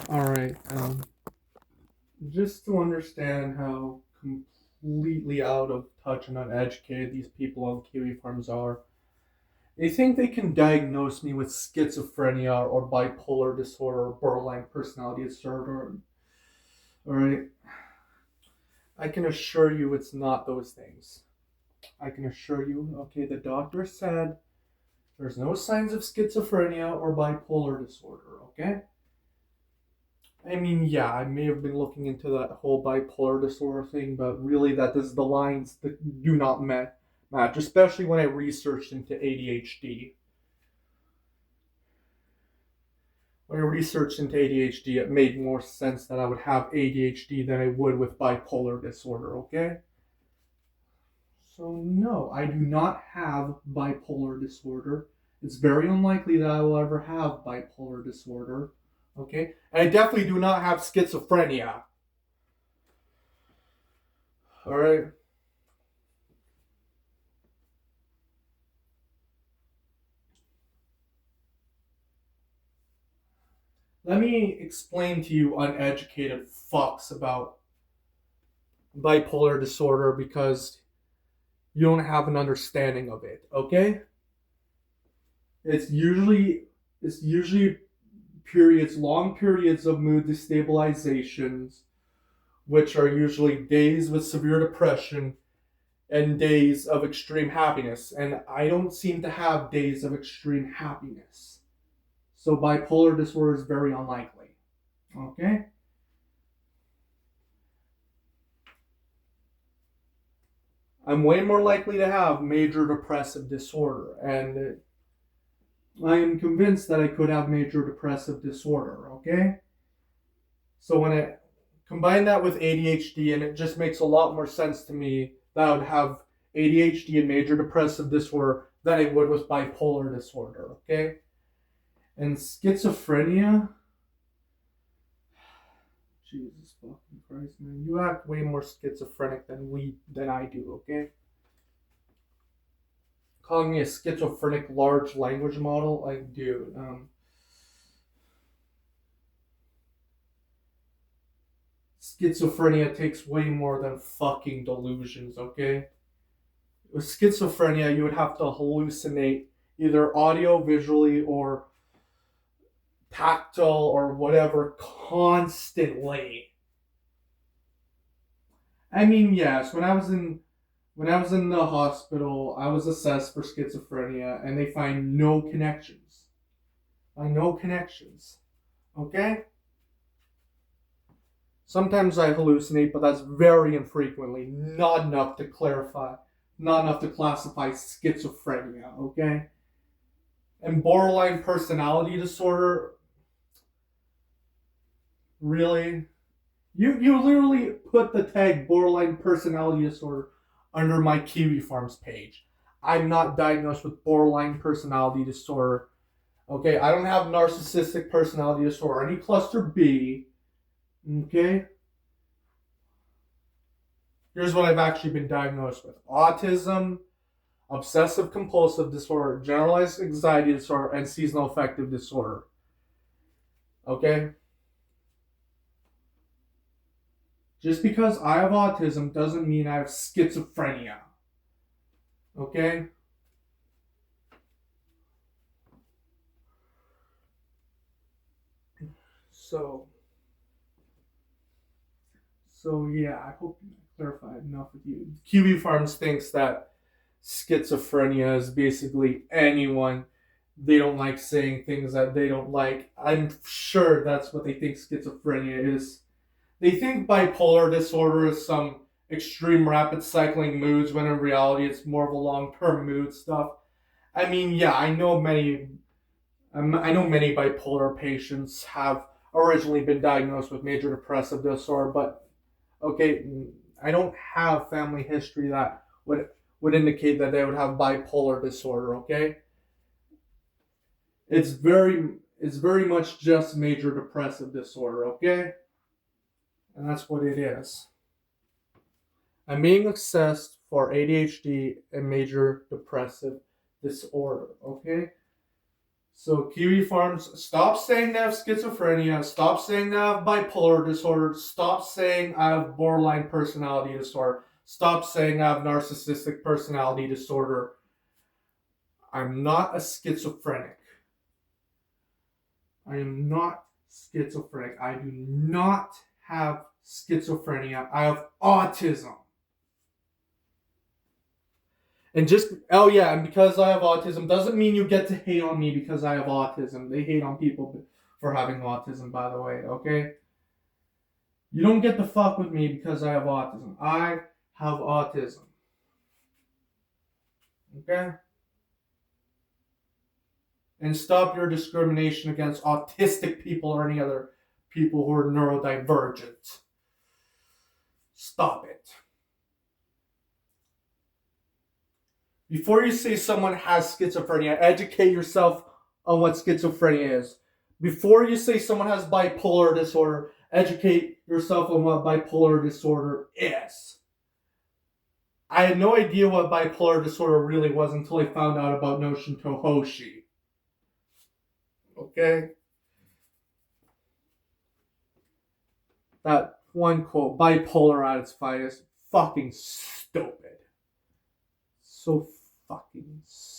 All right. Just to understand how completely out of touch and uneducated these people on Kiwi Farms are, they think they can diagnose me with schizophrenia or bipolar disorder or borderline personality disorder. All right. I can assure you it's not those things. I can assure you, okay, the doctor said there's no signs of schizophrenia or bipolar disorder, okay? I mean, yeah, I may have been looking into that whole bipolar disorder thing, but really that is the lines that do not match, especially when I researched into ADHD. When I researched into ADHD, it made more sense that I would have ADHD than I would with bipolar disorder, okay? So, no, I do not have bipolar disorder. It's very unlikely that I will ever have bipolar disorder, okay? And I definitely do not have schizophrenia, alright? Let me explain to you uneducated fucks about bipolar disorder because you don't have an understanding of it, okay? It's usually it's usually long periods of mood destabilizations, which are usually days with severe depression and days of extreme happiness. And I don't seem to have days of extreme happiness. So bipolar disorder is very unlikely. Okay? I'm way more likely to have major depressive disorder, and I am convinced that I could have major depressive disorder, okay? So when I combine that with ADHD, and it just makes a lot more sense to me that I would have ADHD and major depressive disorder than I would with bipolar disorder, okay? And schizophrenia, Jesus fucking Christ, man, you act way more schizophrenic than I do, okay? Calling me a schizophrenic large language model, like, dude, schizophrenia takes way more than fucking delusions, okay? With schizophrenia, you would have to hallucinate either audio, visually, or tactile, or whatever, constantly. I mean, yes, when I was in the hospital, I was assessed for schizophrenia, and they find no connections. Find no connections. Okay? Sometimes I hallucinate, but that's very infrequently. Not enough to clarify, not enough to classify schizophrenia, okay? And borderline personality disorder, really? You literally put the tag borderline personality disorder under my Kiwi Farms page. I'm not diagnosed with borderline personality disorder. Okay, I don't have narcissistic personality disorder, any cluster B. Okay, here's what I've actually been diagnosed with: autism, obsessive compulsive disorder, generalized anxiety disorder, and seasonal affective disorder. Okay? Just because I have autism doesn't mean I have schizophrenia. Okay? So, so yeah, I hope I clarified enough with you. Kiwi Farms thinks that schizophrenia is basically anyone. They don't like saying things that they don't like. I'm sure that's what they think schizophrenia is. They think bipolar disorder is some extreme rapid cycling moods when in reality it's more of a long-term mood stuff. I mean, yeah, I know many bipolar patients have originally been diagnosed with major depressive disorder, but okay, I don't have family history that would indicate that they would have bipolar disorder, okay? It's very much just major depressive disorder, okay? And that's what it is. I'm being assessed for ADHD and major depressive disorder, okay? So Kiwi Farms, stop saying they have schizophrenia. Stop saying they have bipolar disorder. Stop saying I have borderline personality disorder. Stop saying I have narcissistic personality disorder. I'm not a schizophrenic. I am not schizophrenic. I do not have schizophrenia. I have autism. And and because I have autism doesn't mean you get to hate on me because I have autism. They hate on people for having autism, by the way, okay? You don't get to fuck with me because I have autism. I have autism. Okay? And stop your discrimination against autistic people or any other people who are neurodivergent. Stop it. Before you say someone has schizophrenia, educate yourself on what schizophrenia is. Before you say someone has bipolar disorder, educate yourself on what bipolar disorder is. I had no idea what bipolar disorder really was until I found out about Notion Tohoshi. Okay? That one quote, bipolar at its finest, fucking stupid. So fucking stupid.